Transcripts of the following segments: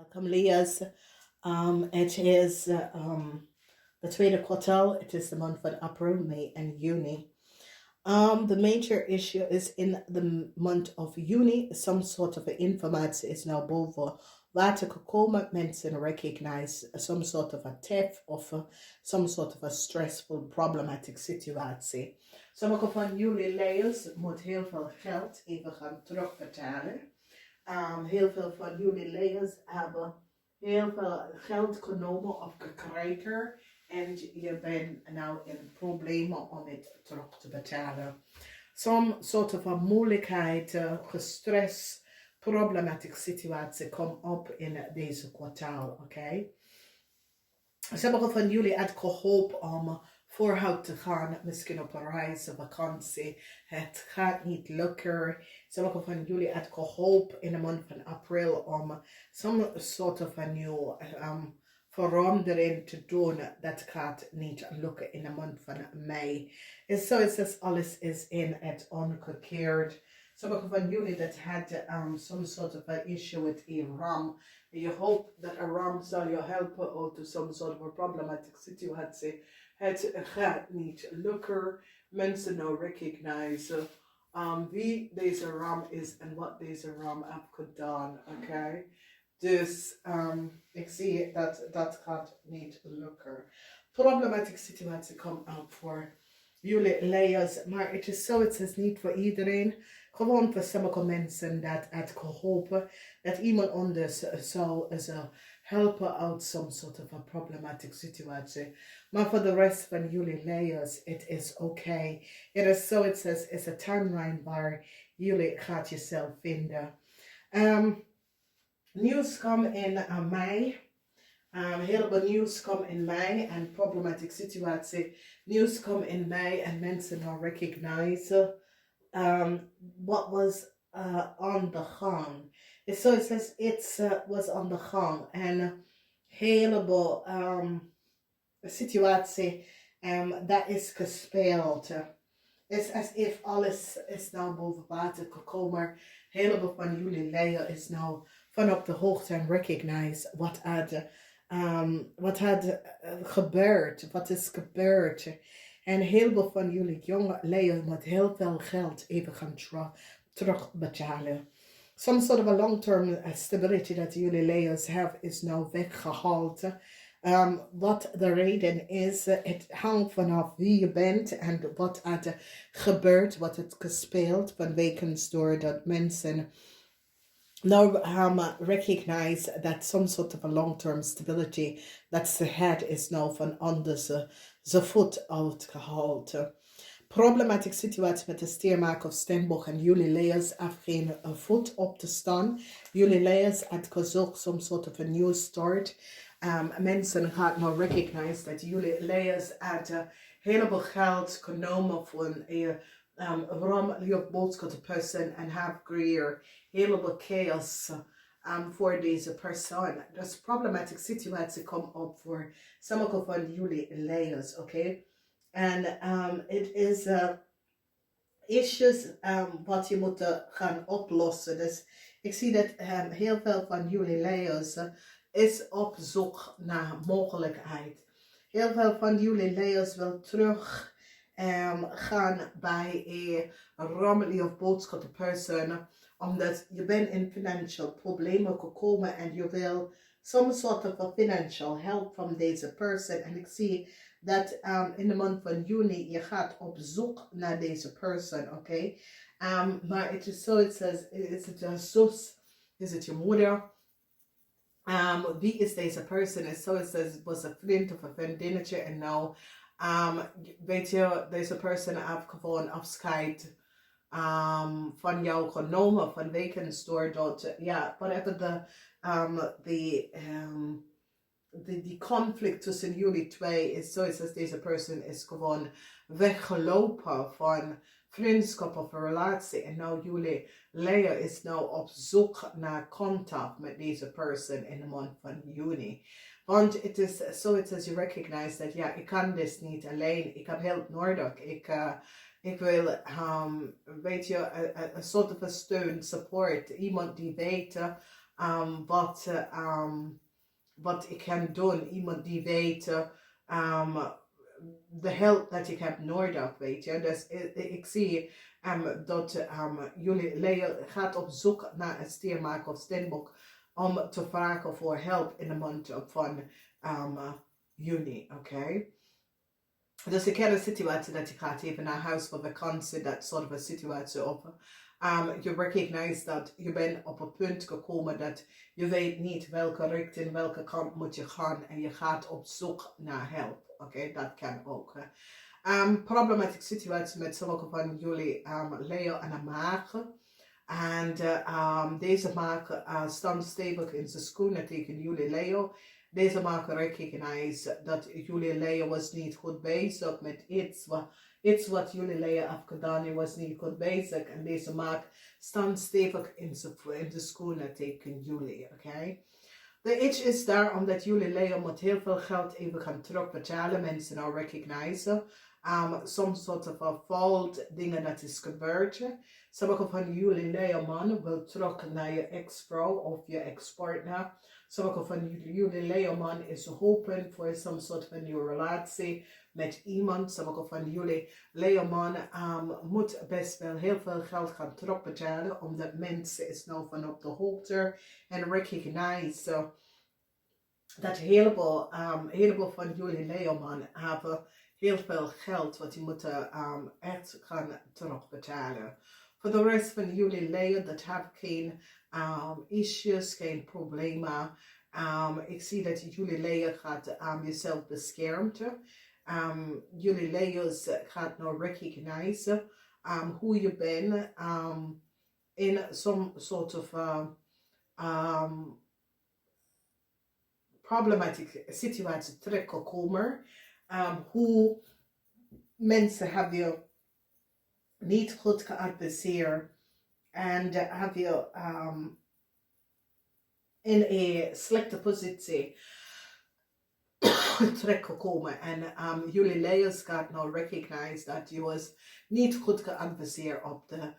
welcome Leah's. It is the tweede kwartaal. It is the month van April, May and Juni. The major issue is in the month of Juni, some sort of informatie is now boven water gekomen. Mensen recognize some sort of a theft of some sort of a stressful, problematic situatie. Sommige van jullie lezers moet heel veel geld even gaan terugbetalen. Heel veel van jullie lezers hebben heel veel geld genomen of gekregen. En je bent nou in problemen om het terug te betalen. Some sort of a moeilijkheid, gestrest, problematische situatie komt op in deze kwartaal, oké? Sommigen van jullie had gehoopt om vooruit te gaan, misschien op een reis, een vakantie. Het gaat niet lukken. Sommigen van jullie had gehoopt in de maand van april om some sort of a new verandering te doen. Dat gaat niet lukken in de maand van mei. En zo is het, alles is in het omgekeerd. Sommigen van jullie that had some sort of an issue with a ram. You hope that a ram zal je helpen out of some sort of a problematic situatie. Het gaat niet lukken. Mensen nou recognize wie deze ram is en wat deze ram heeft gedaan. Okay? Dus ik zie dat gaat niet lukken. Problematische situatie komt op voor jullie lezers, maar het is zo, het is niet voor iedereen. Gewoon voor sommige mensen dat het geholpen dat iemand anders zou helpen uit some sort of a problematic situatie. Maar voor de rest van jullie lezers, het is oké. Het is zo, het is een timeline waar jullie gaat jezelf vinden. Nieuws komt in mei. Heel veel nieuws komt in mei en problematic situatie. Nieuws komt in mei en mensen gaan recognize what was on the gang. So it says it was on the gang en heleboel situatie dat is gespeeld. It's as if alles is nou boven water gekomen. Heleboel van jullie lezers is nou van op de hoogte en recognize wat had gebeurd, wat is gebeurd. En heel veel van jullie jonge lezers moet heel veel geld even gaan terugbetalen. Some sort of a long-term stability that jullie lezers have is nou weggehaald. Wat de reden is, het hangt vanaf wie je bent en wat er gebeurt, wat het gespeeld vanwege door dat mensen now recognize that some sort of a long-term stability that's the head is now van anders zijn voet uitgehaald. Problematic situatie met de steermaker of steenbok en jullie lezers heeft geen voet op te staan. Jullie lezers had gezocht some sort of a new start. Mensen gaan nou recognize dat jullie lezers had heleboel geld genomen voor een waarom je boodschap de persoon en have creëer heleboel chaos voor deze persoon. Dus problematische situatie komt op voor sommige van jullie lezers, oké? En het is issues wat je moet gaan oplossen. Dus ik zie dat heel veel van jullie lezers is op zoek naar mogelijkheid. Heel veel van jullie lezers wil terug gaan bij een rommelig of boodschap persoon, omdat je bent in financial problemen gekomen en je wil some sort of a financial help van deze persoon. En ik zie dat in de maand van juni je gaat op zoek naar deze persoon, oké? Maar het is zo, is het je zus, is het je moeder? Wie is deze persoon? Het is zo, het was een vriend of een vriendinnetje en nou weet je, deze persoon heeft gewoon afscheid van jou genomen vanwege doordat, ja, whatever die conflict tussen jullie twee is, zo is als deze persoon is gewoon weggelopen van vriendschap of een relatie en nou jullie lezer is nou op zoek naar contact met deze persoon in de maand van juni. Want het is zo, het is je recognize dat ja, ik kan dit niet alleen, ik heb hulp nodig, ik wil, weet je, een soort van steun, support, iemand die weet wat ik kan doen. Iemand die weet de help dat ik heb nodig, weet je. Dus ik zie dat jullie Leeuw gaat op zoek naar een stiermaker of steenbok om te vragen voor help in de maand van juni, oké? Dus ik heb een situatie dat je gaat even naar huis voor vakantie, dat soort van situatie op. Je recognize dat je bent op een punt gekomen dat je weet niet welke richting, welke kant moet je gaan en je gaat op zoek naar hulp. Oké, dat kan ook. Problematische situatie met sommige van jullie Leeuw en een maag. En deze maag staan stevig in zijn schoenen tegen jullie Leeuw. Deze maag recognize dat jullie Leeuw was niet goed bezig met iets wat jullie Leeuw heeft gedaan. Je was niet goed bezig. En deze maag staat stevig in de schoenen tegen jullie. Oké? De itch is daar omdat jullie Leeuw met heel veel geld even gaan terugbetalen. Mensen nou recognizen. Soms soort van fout dingen dat is gebeurd. Sommige van jullie Leeuw man wil terug naar je ex-vrouw of je ex-partner. Sommige van jullie Leeuw man is open voor some soort van nieuwe relatie met iemand. Sommige van jullie Leeuw man moet best wel heel veel geld gaan terugbetalen. Omdat mensen is nou van op de hoogte en recognize dat heleboel van jullie Leeuw man hebben heel veel geld wat die moeten echt gaan terugbetalen. Voor de rest van jullie Leeuw, dat heb geen issues, geen problemen. Ik zie dat jullie Leeuw gaat jezelf beschermt. Jullie Leeuw gaat nou recognize hoe je bent in some sort of problematische situatie terechtgekomen. Hoe mensen hebben je niet goed geadviseerd en heb je in een slechte positie terechtgekomen. En jullie Leeuw gaat nou recognize dat je was niet goed geadviseerd op de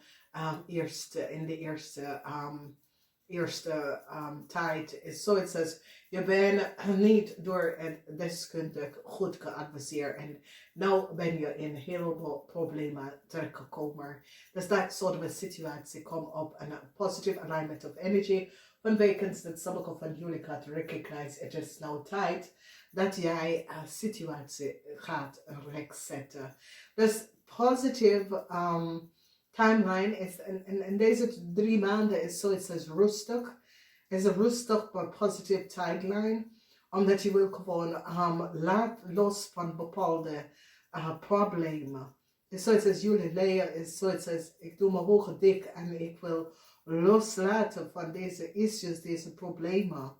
eerste tijd. Is zoiets als je bent niet door het deskundig goed geadviseerd en nu ben je in heel veel problemen terechtgekomen. Dus dat soort van situatie komt op een positive alignment of energy. Van betekent dat sommige van jullie gaat recognize het is nou tijd dat jij een situatie gaat rechtzetten. Dus positieve timeline is, en deze 3 maanden is zoiets als rustig. Is een rustig maar positieve timeline. Omdat je wil gewoon laat los van bepaalde problemen. Dus zoiets als jullie Leeuw is zoiets als ik doe mijn ogen dik en ik wil loslaten van deze issues, deze problemen.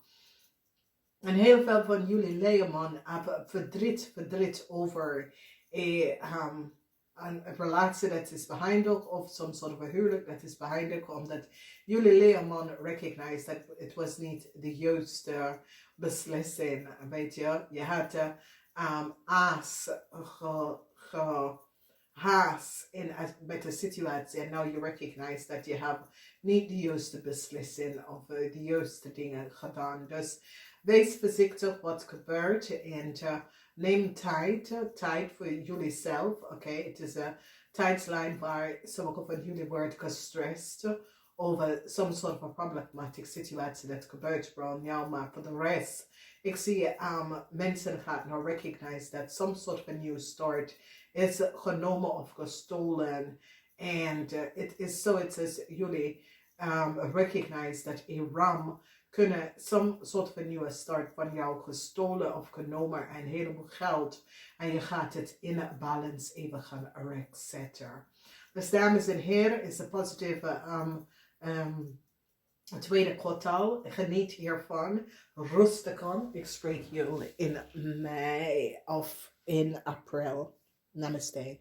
En heel veel van jullie Leeuw man hebben verdriet over een relatie dat is behind of some sort of a huwelijk dat is behind omdat jullie Leeuw man recognize dat het was niet de juiste beslissing, weet je. Je had haast met de situatie en nu je recognize dat je hebt niet de juiste beslissing of de juiste dingen gedaan. Dus wees voorzichtig wat gebeurt en neem tijd voor jullie zelf. Oké, het is een tijdslijn waar sommige van jullie worden gestrest over some sort of problematic situatie dat gebeurt rond jou, maar voor de rest, ik zie mensen gaan nou recognize dat some sort of new start is genomen of gestolen en het is zoiets als jullie recognize dat Iran kunnen some soort van nieuwe start van jou gestolen of genomen en een heleboel geld en je gaat het in balance even gaan rechtzetten. Dus dames en heren, is een positieve tweede kwartaal. Geniet hiervan. Rustig aan. Ik spreek jullie in mei of in april. Namaste.